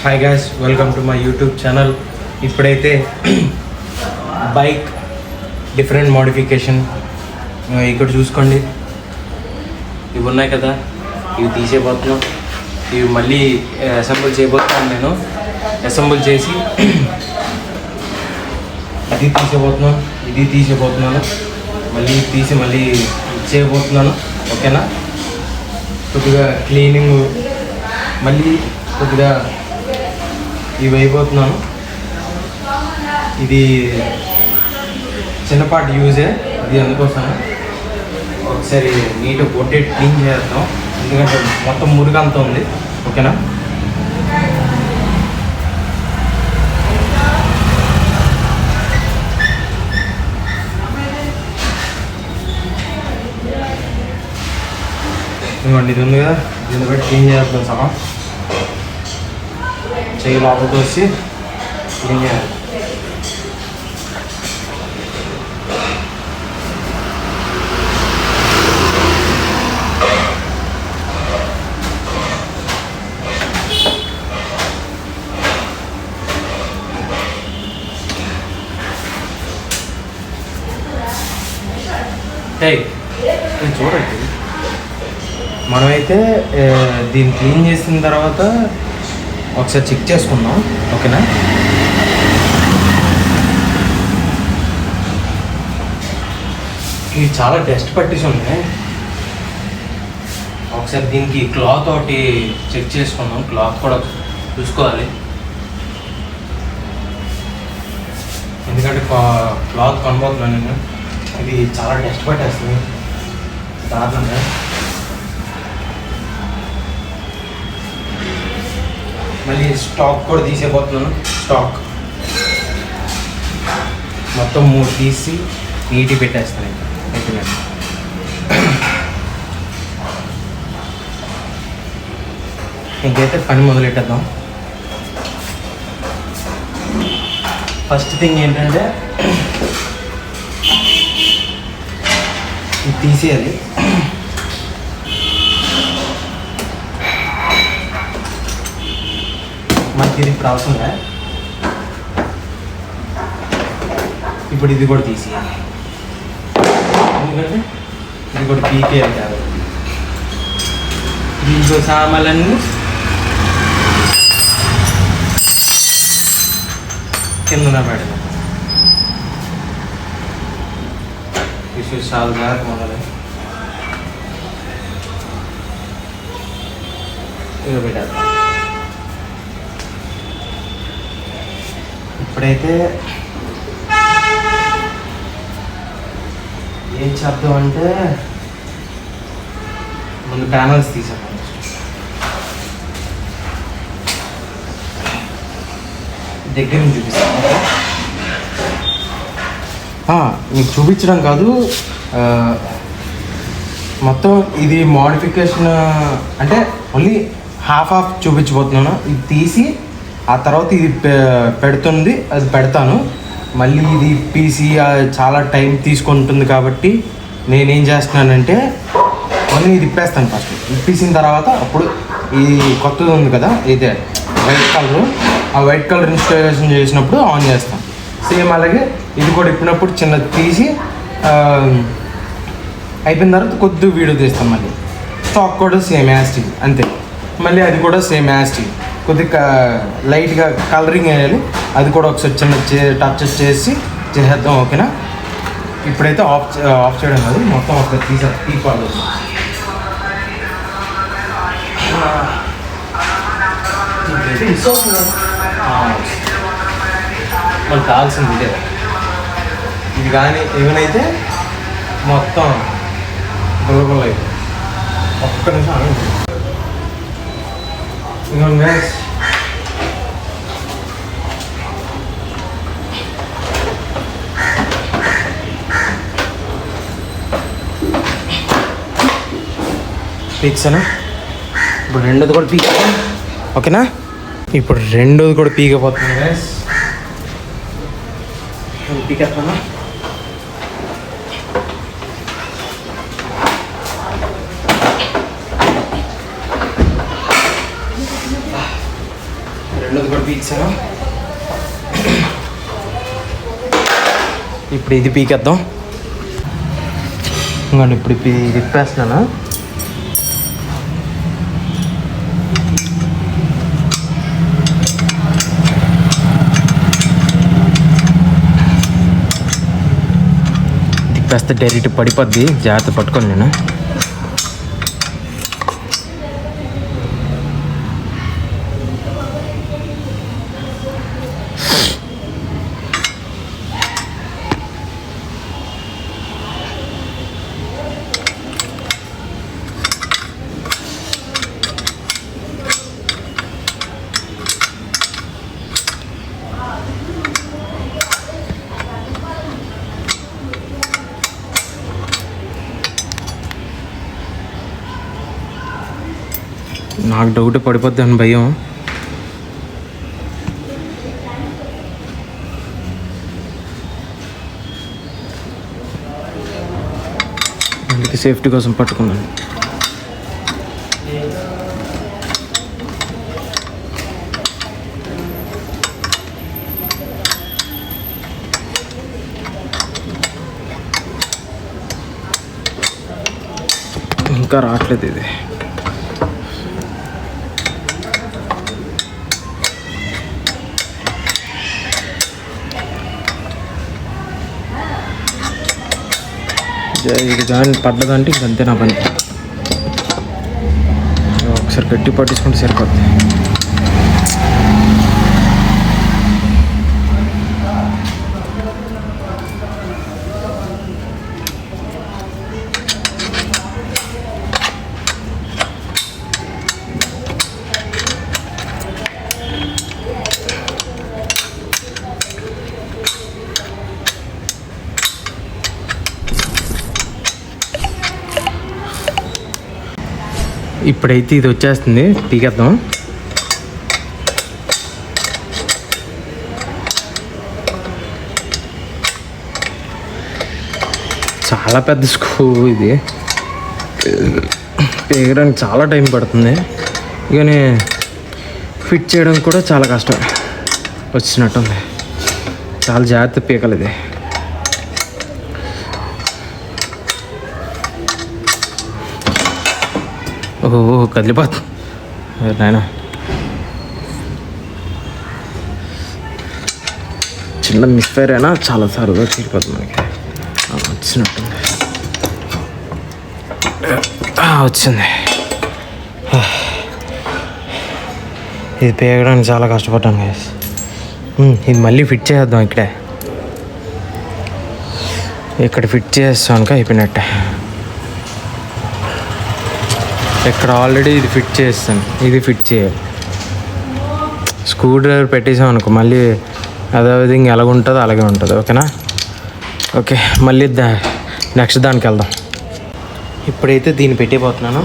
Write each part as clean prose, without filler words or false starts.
Hi guys, welcome to my YouTube channel. ఇప్పుడైతే bike different modification ఇక్కడ చూసుకోండి. ఇవి ఉన్నాయి కదా, ఇవి తీసేయబోతున్నాం. ఇవి మళ్ళీ అసెంబుల్ చేయబోతున్నాను. నేను అసెంబుల్ చేసి అది తీసేయబోతున్నాను, ఇది తీసేయబోతున్నాను, మళ్ళీ తీసి మళ్ళీ చేయబోతున్నాను. ఓకేనా? కొద్దిగా క్లీనింగ్, మళ్ళీ కొద్దిగా ఇవి అయిపోతున్నాను. ఇది చిన్నపాటి యూజే, ఇది అందుకోసం ఒకసారి నీట్గా కొట్టి క్లీన్ చేద్దాం. ఎందుకంటే మొత్తం మురుగంతా ఉంది. ఓకేనా? ఇదిగోండి, ఇది ఉంది కదా, దీన్ని బట్టి క్లీన్ చేద్దాం. సగం చెయ్యి లోపలికి వచ్చి క్లీన్ చేయాలి. చూడండి, మనమైతే దీన్ని క్లీన్ చేసిన తర్వాత ఒకసారి చెక్ చేసుకుందాం. ఓకేనా? ఇది చాలా డస్ట్ పట్టేసి ఉంది. ఒకసారి దీనికి క్లాత్ ఒకటి చెక్ చేసుకుందాం. క్లాత్ కూడా చూసుకోవాలి, ఎందుకంటే క్లాత్ కొనబోతున్నాను నేను. ఇది చాలా డస్ట్ పట్టేస్తుంది దారుణంగా. మళ్ళీ స్టాక్ కూడా తీసేపోతున్నాను. స్టాక్ మొత్తం 3 తీసి నీట్గా పెట్టేస్తాను. ఇంకైతే పని మొదలెట్టేద్దాం. ఫస్ట్ థింగ్ ఏంటంటే ఇది తీసేయాలి. మనకి ఇది ఇప్పుడు అవసరంగా. ఇప్పుడు ఇది కూడా తీసేయాలి, ఎందుకంటే ఇది కూడా పీకేయాలి కాబట్టి. దీంట్లో సామాన్లన్నీ కిందన పెడదాం. ఇష్యూస్ చాలా జాగ్రత్త మొదలు ఇక పెట్టేద్దాం. ఇప్పుడైతే ఏం చేద్దాం అంటే ముందు ప్యానల్స్ తీసాం. దగ్గర నుంచి చూపిస్తాను. మీకు చూపించడం కాదు, మొత్తం ఇది మోడిఫికేషన్ అంటే ఓన్లీ హాఫ్ చూపించబోతున్నాను. ఇది తీసి ఆ తర్వాత ఇది పెడుతుంది, అది పెడతాను. మళ్ళీ ఇది పీసీ చాలా టైం తీసుకుంటుంది కాబట్టి నేనేం చేస్తున్నానంటే ఓన్లీ ఇది ఇప్పేస్తాను. ఫస్ట్ ఇప్పేసిన తర్వాత అప్పుడు ఈ కొత్తది ఉంది కదా, ఇదే వైట్ కలర్, ఆ వైట్ కలర్ ఇన్స్టాలేషన్ చేసినప్పుడు ఆన్ చేస్తాను. సేమ్ అలాగే ఇది కూడా ఇప్పినప్పుడు చిన్నది తీసి అయిపోయిన తర్వాత కొద్దిగా వీడియో తీస్తాం. మళ్ళీ స్టాక్ కూడా సేమ్ యాస్టింగ్ అంతే. మళ్ళీ అది కూడా సేమ్ యాస్టింగ్, కొద్దిగా లైట్గా కలరింగ్ వేయాలి. అది కూడా ఒకసారి చిన్న టచ్ చేసి చేసేద్దాం. ఓకేనా? ఇప్పుడైతే ఆఫ్ చేయడం కాదు, మొత్తం ఒకసారి తీసుకోవాలి. మనకు కావాల్సింది ఇదే. ఇది కానీ ఏమైనా మొత్తం గుల్లగుల్ల అయితే ఒక్క నిమిషం ఆగండి. ఇంకా పీక్సాను. ఇప్పుడు రెండోది కూడా పీక్. ఓకేనా? ఇప్పుడు రెండోది కూడా పీకపోతుంది గైస్. పీకేస్తాను. పీక్సాను. ఇప్పుడు ఇది పీకేద్దాం. ఇంకోండి ఇప్పుడు ఇది తిప్పేస్తున్నాను. తిప్పేస్తే డైరెక్ట్ పడిపోద్ది, జాగ్రత్త పట్టుకోండి. నేను నాకు డౌట్ పడిపోద్ది అని భయం. అందుకే సేఫ్టీ కోసం పట్టుకున్నాను. ఇంకా రావట్లేదు ఇది. ఇది కానీ పడ్డదంటే ఇంకంతే నా పని. ఒకసారి గట్టి పట్టించుకుంటే సరిపోద్ది. ఇప్పుడైతే ఇది వచ్చేస్తుంది, పీకేద్దాం. చాలా పెద్ద స్క్రూ ఇది, పీకడానికి చాలా టైం పడుతుంది. కానీ ఫిట్ చేయడం కూడా చాలా కష్టం వచ్చినట్టుంది. చాలా జాగ్రత్త పీకాలి ఇది. ఓహో కదిలిపోతుంది నాయన. చిన్న మిస్ఫైర్ అయినా చాలా సార్లు తీరిపోతుంది మనకి. వచ్చినట్టుంది, వచ్చింది. ఇది పేయడానికి చాలా కష్టపడ్డాను గైస్. ఇది మళ్ళీ ఫిట్ చేద్దాం. ఇక్కడ ఫిట్ చేస్తాను అయిపోయినట్టే. ఇక్కడ ఆల్రెడీ ఇది ఫిట్ చేస్తాను, ఇది ఫిట్ చేయాలి. స్క్రూ డ్రైవర్ పెట్టేసాం అనుకో మళ్ళీ అదే విధంగా ఎలాగ ఉంటుందో అలాగే ఉంటుంది. ఓకేనా? ఓకే, మళ్ళీ నెక్స్ట్ దానికి వెళ్దాం. ఇప్పుడైతే దీన్ని పెట్టిపోతున్నాను.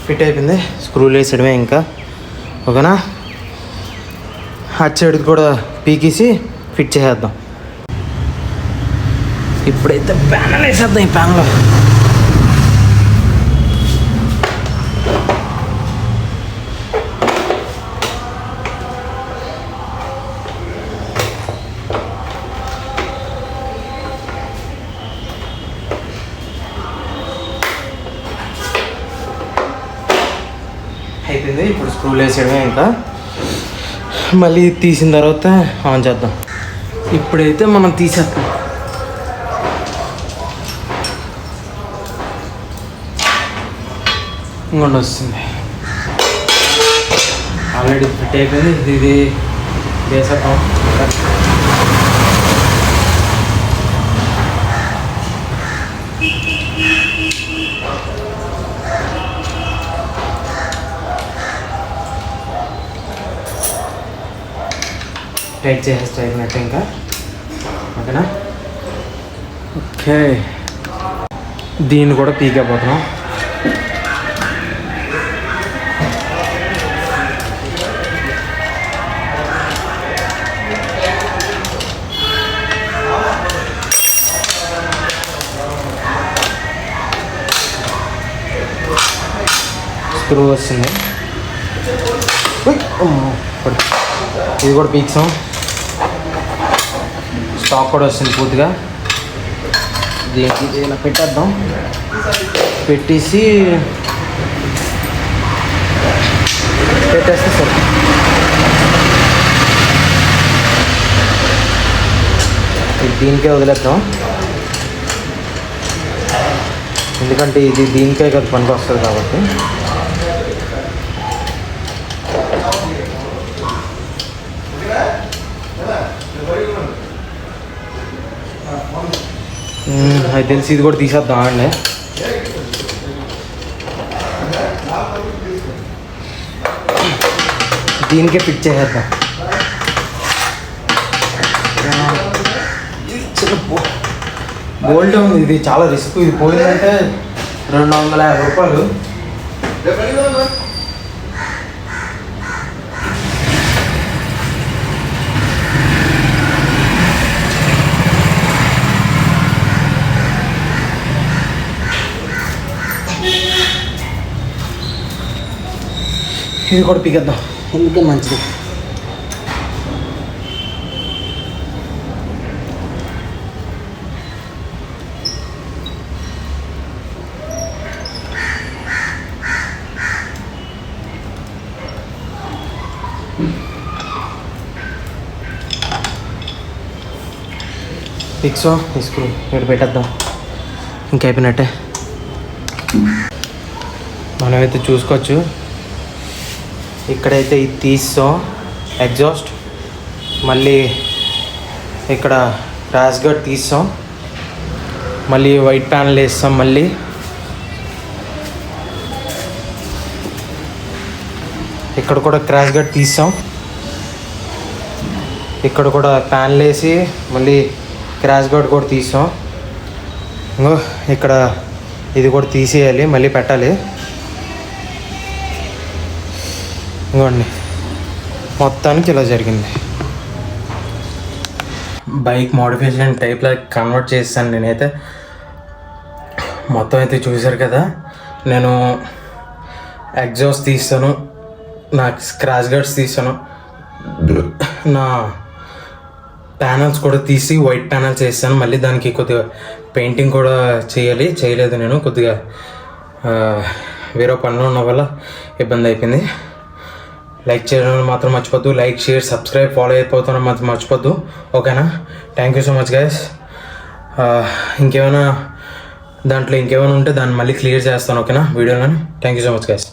ఫిట్ అయిపోయింది. స్క్రూలు వేసేయడమే ఇంకా. ఓకేనా? అటు సైడ్కి కూడా పీకేసి ఫిట్ చేసేద్దాం. ఇప్పుడైతే ప్యానల్ వేసేద్దాం. ఈ ప్యానల్ అయిపోయింది. ఇప్పుడు స్క్రూలు వేసేయడమే ఇంకా. మళ్ళీ తీసిన తర్వాత ఆన్ చేద్దాం. ఇప్పుడైతే మనం తీసేద్దాం. ఇంకొండి వస్తుంది. ఆల్రెడీ ఫిట్ అయిపోయింది. ఇది వేసాం. టైట్ చేసేస్తే అయిపోయినట్టు ఇంకా. ఓకేనా? ఓకే, దీన్ని కూడా పీకపోతున్నాం. స్క్రూ వస్తుంది. ఇది కూడా పీక్సాం. స్టాక్ కూడా వస్తుంది పూర్తిగా. దీనికి ఇలా పెట్టేద్దాం. పెట్టేసి పెట్టేస్తే సరే. దీనికే వదిలేద్దాం, ఎందుకంటే ఇది దీనికే కదా పనికి వస్తుంది కాబట్టి. అది తెలిసి ఇది కూడా తీసేద్దాం అండి. దీనికే ఫిట్ చేసేద్దాం. బోల్ట్ ఉంది, ఇది చాలా రిస్క్. ఇది పోయిందంటే 250 రూపాయలు. ఇది కూడా పీకేద్దాం, ఎందుకే మంచిది. ఫిక్స్ స్క్రూ ఇక్కడ పెట్టేద్దాం, ఇంకైపోయినట్టే. మనమైతే చూసుకోవచ్చు. ఇక్కడైతే ఇది తీస్తాం ఎగ్జాస్ట్, మళ్ళీ ఇక్కడ ర్యాష్ గార్డ్ తీస్తాం, మళ్ళీ వైట్ ప్యానల్ వేస్తాం, మళ్ళీ ఇక్కడ కూడా క్రాష్ గార్డ్ తీస్తాం, ఇక్కడ కూడా ప్యానల్ వేసి మళ్ళీ క్రాష్ గార్డ్ కూడా తీస్తాం. ఇంకో ఇక్కడ ఇది కూడా తీసేయాలి, మళ్ళీ పెట్టాలి. ఇంకోండి, మొత్తానికి ఇలా జరిగింది. బైక్ మోడిఫికేషన్ టైప్లో కన్వర్ట్ చేస్తాను నేనైతే. మొత్తం అయితే చూశారు కదా. నేను ఎగ్జాస్ట్ తీస్తాను, నా స్క్రాచ్ గార్డ్స్ తీస్తాను, నా ప్యానల్స్ కూడా తీసి వైట్ ప్యానల్స్ వేస్తాను. మళ్ళీ దానికి కొద్దిగా పెయింటింగ్ కూడా చేయలేదు నేను. కొద్దిగా వేరే పనులు ఉన్న వల్ల ఇబ్బంది అయిపోయింది. లైక్ చేయడం మాత్రం మర్చిపోద్దు. లైక్, షేర్, సబ్స్క్రైబ్, ఫాలో అయిపోతాను మాత్రం మర్చిపోద్దు. ఓకేనా? Thank you so much guys. ఇంకేమైనా దాంట్లో ఇంకేమైనా ఉంటే దాన్ని మళ్ళీ క్లియర్ చేస్తాను. ఓకేనా? వీడియోలోని. Thank you so much guys.